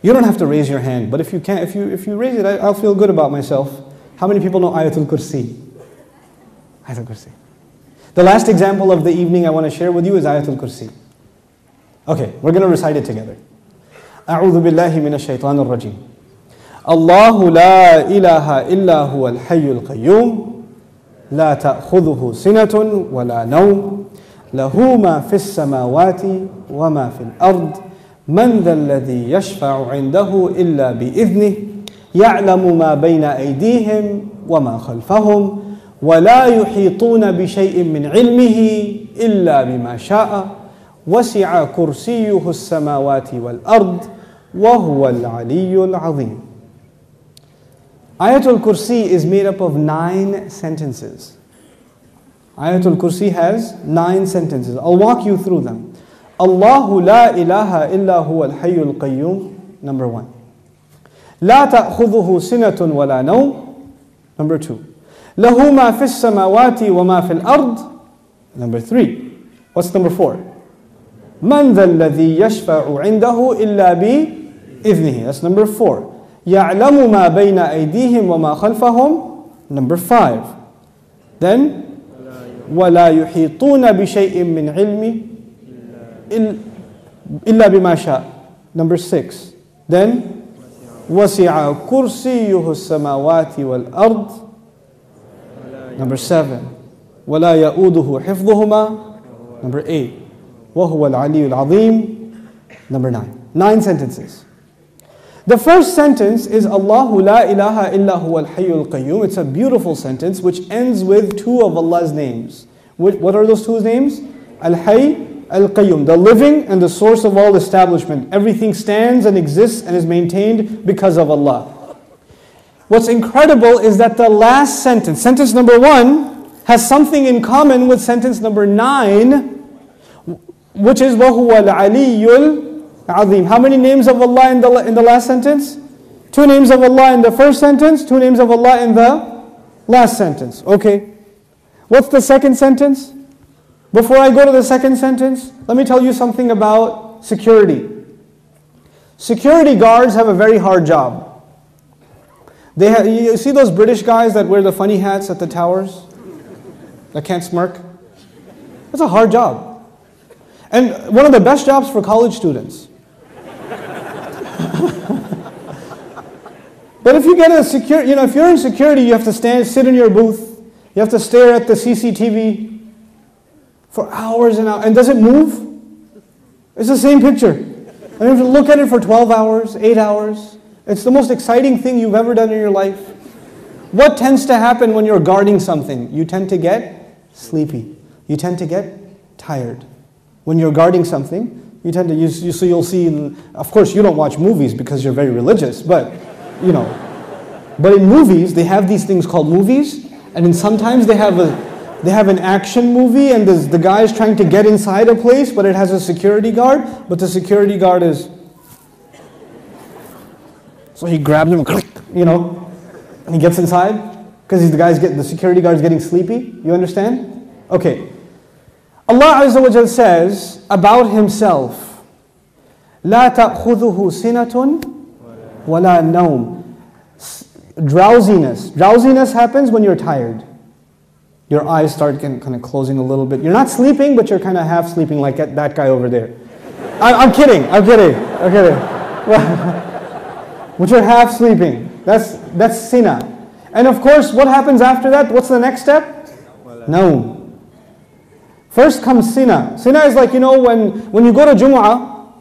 You don't have to raise your hand, but if you can, if you raise it, I'll feel good about myself. How many people know Ayatul Kursi? Ayatul Kursi. The last example of the evening I want to share with you is Ayatul Kursi. Okay, we're going to recite it together. أعوذ بالله من الشيطان الرجيم. الله لا إله إلا هو الحي القيوم لا تأخذه سنة ولا نوم له ما في السماوات وما في الأرض من ذا الذي يشفع عنده إلا بإذنه يعلم ما بين أيديهم وما خلفهم ولا يحيطون بشيء من علمه إلا بما شاء وسع كرسيه السماوات والأرض وهو العلي العظيم. Ayatul Kursi is made up of 9 sentences. Ayatul Kursi has 9 sentences. I'll walk you through them. Allahu la ilaha illa huwa al-hayyul qayyum, number 1. La ta'khudhuhu sinatun wa la nawm, number 2. Lahu ma fis samawati wa ma fil ard, number 3. What's number 4? Man dha alladhi yashfa'u indahu illa bi idhnihi, that's number 4. يَعْلَمُ مَا بَيْنَ أَيْدِيهِمْ وَمَا خَلْفَهُم, number 5. Then, وَلَا يُحِيطُونَ بِشَيْءٍ مِّنْ عِلْمِ إِلَّا بِمَا شَاءَ, number 6. Then, وَسِعَ كُرْسِيُّهُ السَّمَاوَاتِ وَالْأَرْضِ, number 7. وَلَا يَؤُودُهُ حِفْظُهُمَا, number 8. وَهُوَ الْعَلِيُّ الْعَظِيمُ, number 9. 9 sentences. The first sentence is Allahu la ilaha illa huwa al-hayyul qayyum. It's a beautiful sentence which ends with 2 of Allah's names. What are those 2 names? Al-Hayy, Al-Qayyum, the living and the source of all establishment. Everything stands and exists and is maintained because of Allah. What's incredible is that the last sentence, sentence number 1, has something in common with sentence number 9, which is وَهُوَ الْعَلِيُّ Azim. How many names of Allah in the last sentence? 2 names of Allah in the first sentence, 2 names of Allah in the last sentence. Okay. What's the second sentence? Before I go to the second sentence, let me tell you something about security. Security guards have a very hard job. You see those British guys that wear the funny hats at the towers? That can't smirk? That's a hard job. And one of the best jobs for college students. But if you get if you're in security, you have to sit in your booth. You have to stare at the CCTV for hours and hours. And does it move? It's the same picture. And you have to look at it for 12 hours, 8 hours. It's the most exciting thing you've ever done in your life. What tends to happen when you're guarding something? You tend to get sleepy. You tend to get tired. When you're guarding something, you tend to so you'll see, of course you don't watch movies because you're very religious, but but in movies they have these things called movies, and then sometimes they have an action movie and the guy is trying to get inside a place, but it has a security guard, but the security guard is, so he grabs him, and he gets inside because the security guard is getting sleepy. You understand? Okay. Allah Azza wa Jal says about Himself, لا تأخذه سنة ولا نوم. Drowsiness happens when you're tired. Your eyes start kind of closing a little bit. You're not sleeping, but you're kind of half sleeping like that guy over there. I'm kidding. But you're half sleeping. That's sina. And of course, what happens after that? What's the next step? Naum. First comes sina. Sina is like, when you go to Jumu'ah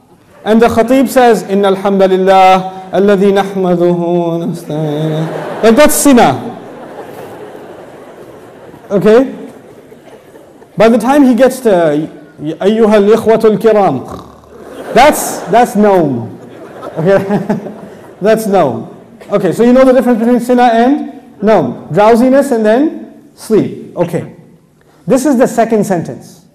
and the khatib says, Inna alhamdulillah, alladhi nahmaduhu nasta'in. Like that's sina. Okay? By the time he gets to Ayyuha al-ikhwatul kiram, that's naum. Okay? That's naum. Okay, so you know the difference between sina and naum. Drowsiness and then sleep. Okay. This is the second sentence.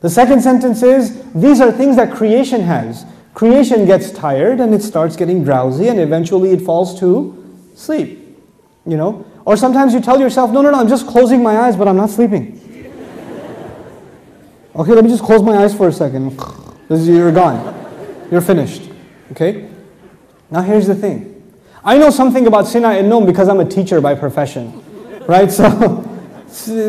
The second sentence is, these are things that creation has. Creation gets tired and it starts getting drowsy and eventually it falls to sleep. Or sometimes you tell yourself, no, I'm just closing my eyes, but I'm not sleeping. Okay, let me just close my eyes for a second. You're gone. You're finished. Okay? Now here's the thing. I know something about Sina and Nawm because I'm a teacher by profession. Right? So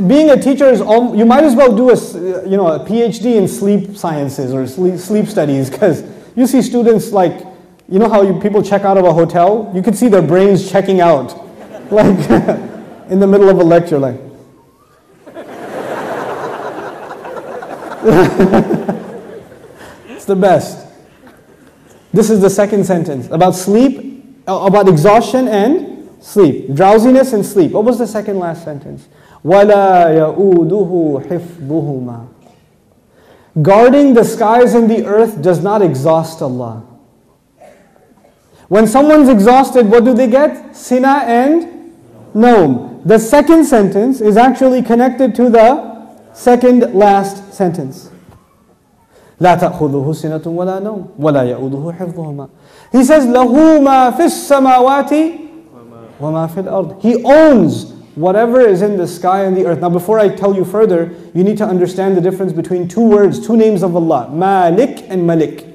being a teacher is, you might as well do a PhD in sleep sciences or sleep studies, because you see students like, you know how people check out of a hotel? You could see their brains checking out, like in the middle of a lecture, like. It's the best. This is the second sentence about sleep, about exhaustion and sleep, drowsiness and sleep. What was the second last sentence? وَلَا يَؤُودُهُ حِفْظُهُمَا. Guarding the skies and the earth does not exhaust Allah. When someone's exhausted, what do they get? Sina and Nawm. The second sentence is actually connected to the second last sentence. لا تأخذه سنة ولا نوم ولا يؤوده حفظهما. He says له ما في السماوات وما في الأرض. He owns whatever is in the sky and the earth. Now before I tell you further, you need to understand the difference between two words, two names of Allah, Malik and Malik.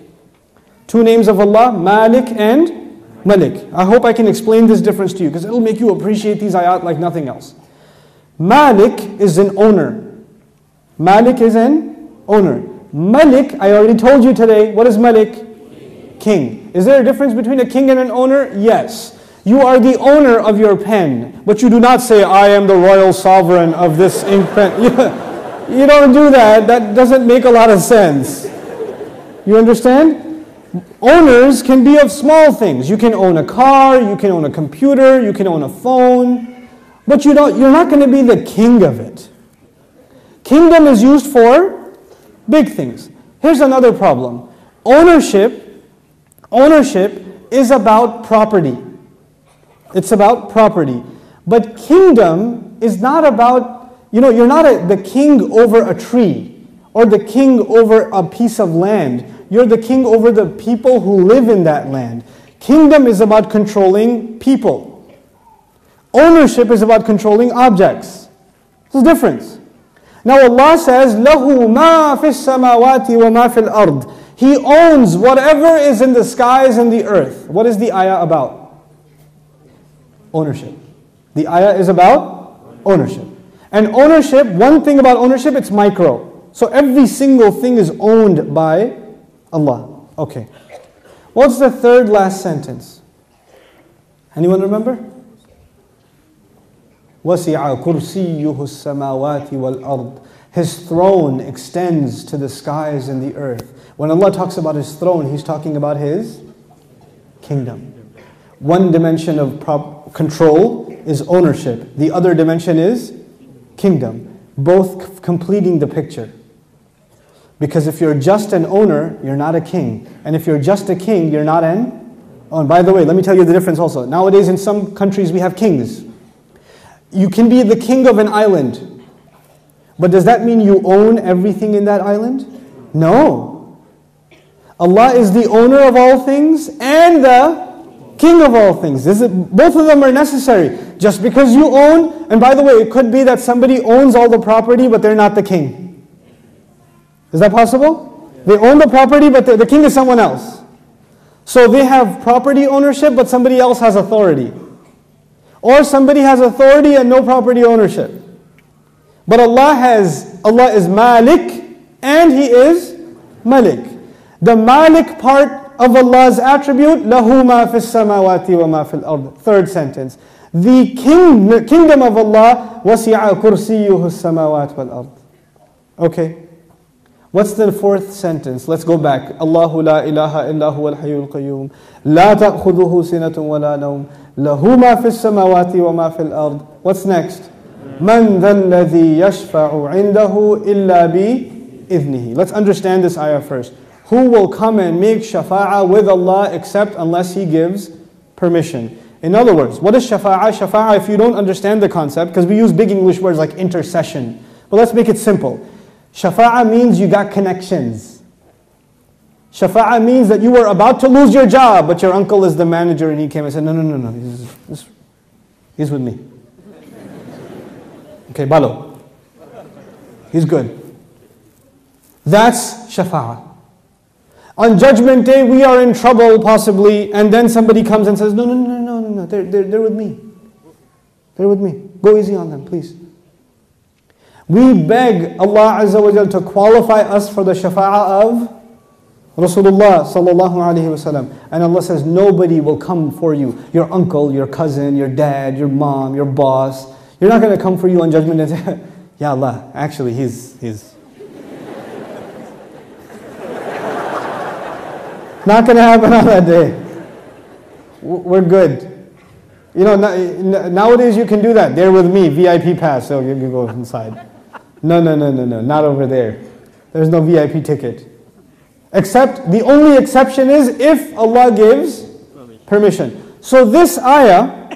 Two names of Allah, Malik and Malik. I hope I can explain this difference to you, because it'll make you appreciate these ayat like nothing else. Malik is an owner. Malik is an owner. Malik, I already told you today, what is Malik? King. Is there a difference between a king and an owner? Yes. You are the owner of your pen, but you do not say, I am the royal sovereign of this ink pen. You don't do that. That doesn't make a lot of sense. You understand? Owners can be of small things. You can own a car, you can own a computer, you can own a phone, but you're not going to be the king of it. Kingdom is used for big things. Here's another problem. Ownership is about property. It's about property. But kingdom is not about, you're not the king over a tree or the king over a piece of land. You're the king over the people who live in that land. Kingdom is about controlling people. Ownership is about controlling objects. There's a difference. Now Allah says, لَهُ مَا فِي السَّمَاوَاتِ وَمَا فِي الْأَرْضِ. He owns whatever is in the skies and the earth. What is the ayah about? Ownership. The ayah is about ownership. And ownership, one thing about ownership, it's micro. So every single thing is owned by Allah. Okay. What's the third last sentence? Anyone remember? وَسِعَ كُرْسِيُّهُ السَّمَاوَاتِ وَالْأَرْضِ. His throne extends to the skies and the earth. When Allah talks about His throne, He's talking about His kingdom. One dimension of control is ownership. The other dimension is kingdom. Both completing the picture. Because if you're just an owner, you're not a king. And if you're just a king, you're not an owner. By the way, let me tell you the difference also. Nowadays in some countries we have kings. You can be the king of an island. But does that mean you own everything in that island? No. Allah is the owner of all things and the king of all things. Both of them are necessary. Just because you own, and by the way, it could be that somebody owns all the property but they're not the king. Is that possible? They own the property but the king is someone else. So they have property ownership but somebody else has authority. Or somebody has authority and no property ownership. But Allah is Malik and He is Malik. The Malik part of Allah's attribute, لَهُ مَا فِي السَّمَاوَاتِ وَمَا فِي الْأَرْضِ. Third sentence. The kingdom of Allah, وَسِعَ كُرْسِيُّهُ السَّمَاوَاتِ وَالْأَرْضِ. Okay. What's the fourth sentence? Let's go back. Allahu la ilaha illa huwa al-hayyul qayyum. La ta'khudhuhu sinatun wa la nawm. Lahu ma fi as-samawati wa ma fi al-ard. What's next? Man dhal ladhi yashfa'u 'indahu illa bi idhnihi. Let's understand this ayah first. Who will come and make shafa'ah with Allah except unless He gives permission? In other words, what is shafa'ah? Shafa'ah, if you don't understand the concept, because we use big English words like intercession. But let's make it simple. Shafa'ah means you got connections. Shafa'ah means that you were about to lose your job, but your uncle is the manager and he came and said, no, he's with me. Okay, Balo. He's good. That's shafa'ah. On Judgment Day, we are in trouble possibly, and then somebody comes and says, no, they're with me. They're with me. Go easy on them, please. We beg Allah Azza wa Jal to qualify us for the shafa'ah of Rasulullah sallallahu alayhi wa sallam. And Allah says, nobody will come for you. Your uncle, your cousin, your dad, your mom, your boss. You're not going to come for you on Judgment Day and say, Ya Allah, actually he's not going to happen on that day. We're good. You know, nowadays you can do that. They're with me, VIP pass, so you can go inside. No, not over there. There's no VIP ticket. Except, the only exception is if Allah gives permission. So this ayah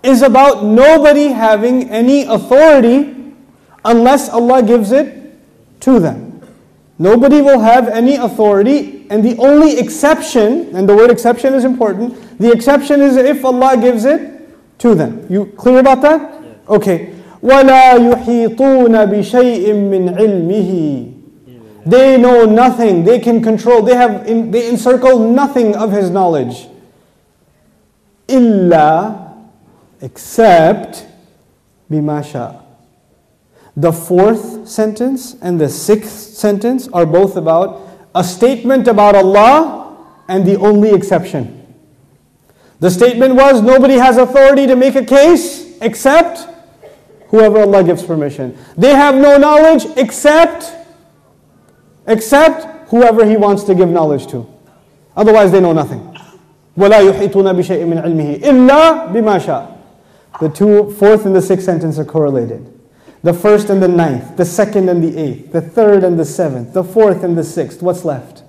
is about nobody having any authority unless Allah gives it to them. Nobody will have any authority, and the only exception, and the word exception is important, the exception is if Allah gives it to them. You clear about that? Yes. Okay. وَلَا يُحِيطُونَ بِشَيْءٍ مِّنْ عِلْمِهِ. They know nothing, they can control, they encircle nothing of His knowledge. إِلَّا, except بِمَا شَاءَ. The fourth sentence and the sixth sentence are both about a statement about Allah and the only exception. The statement was, nobody has authority to make a case except whoever Allah gives permission. They have no knowledge except whoever He wants to give knowledge to. Otherwise they know nothing. وَلَا يُحِيطُونَ بِشَيْءٍ مِّنْ عِلْمِهِ إِلَّا بِمَا شَاءَ. The fourth and the sixth sentence are correlated. The first and the ninth, the second and the eighth, the third and the seventh, the fourth and the sixth. What's left?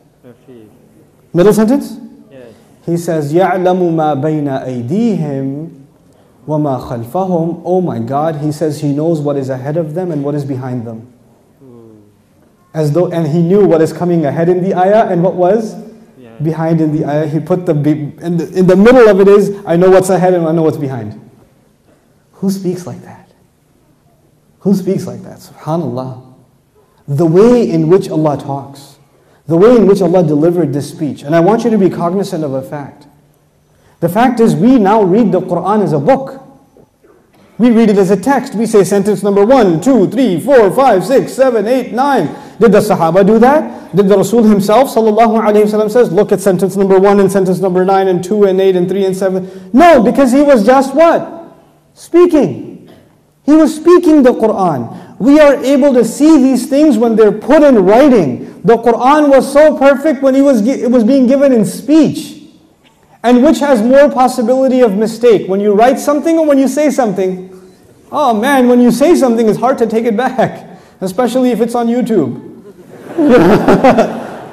Middle sentence? Yes. He says, يَعْلَمُ مَا بَيْنَ أَيْدِيهِمْ وَمَا خَلْفَهُمْ. Oh my God, He says He knows what is ahead of them and what is behind them. And He knew what is coming ahead in the ayah and what was behind in the ayah. He put in the middle of it is, I know what's ahead and I know what's behind. Who speaks like that? Who speaks like that? SubhanAllah. The way in which Allah talks, the way in which Allah delivered this speech. And I want you to be cognizant of a fact. The fact is, we now read the Quran as a book. We read it as a text. We say sentence number 1, 2, 3, 4, 5, 6, 7, 8, 9. Did the Sahaba do that? Did the Rasul himself, sallallahu alayhi wa sallam, says, look at sentence number 1 and sentence number 9 and 2 and 8 and 3 and 7? No, because he was just what? Speaking. He was speaking the Quran. We are able to see these things when they're put in writing. The Quran was so perfect when it was being given in speech. And which has more possibility of mistake? When you write something or when you say something? Oh man, when you say something, it's hard to take it back. Especially if it's on YouTube.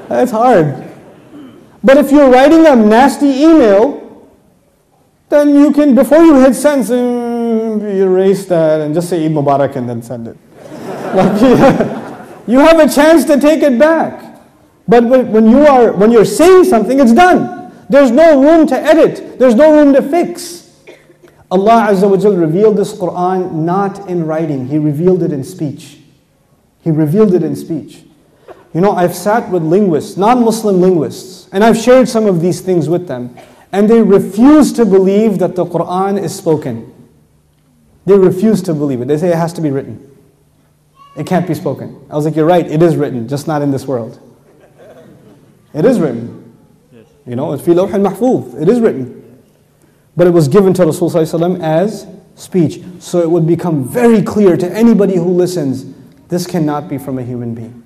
That's hard. But if you're writing a nasty email, then you can, before you hit send, erase that and just say Eid Mubarak and then send it. You have a chance to take it back. But when you're saying something, it's done. There's no room to edit. There's no room to fix. Allah Azza wa Jal revealed this Quran not in writing. He revealed it in speech. He revealed it in speech. You know, I've sat with linguists, non-Muslim linguists, and I've shared some of these things with them, and they refuse to believe that the Quran is spoken. They refuse to believe it. They say it has to be written. It can't be spoken. I was like, you're right, it is written, just not in this world. It is written. You know, it's fi lawh al-mahfuz. It is written. But it was given to Rasulullah as speech. So it would become very clear to anybody who listens, this cannot be from a human being.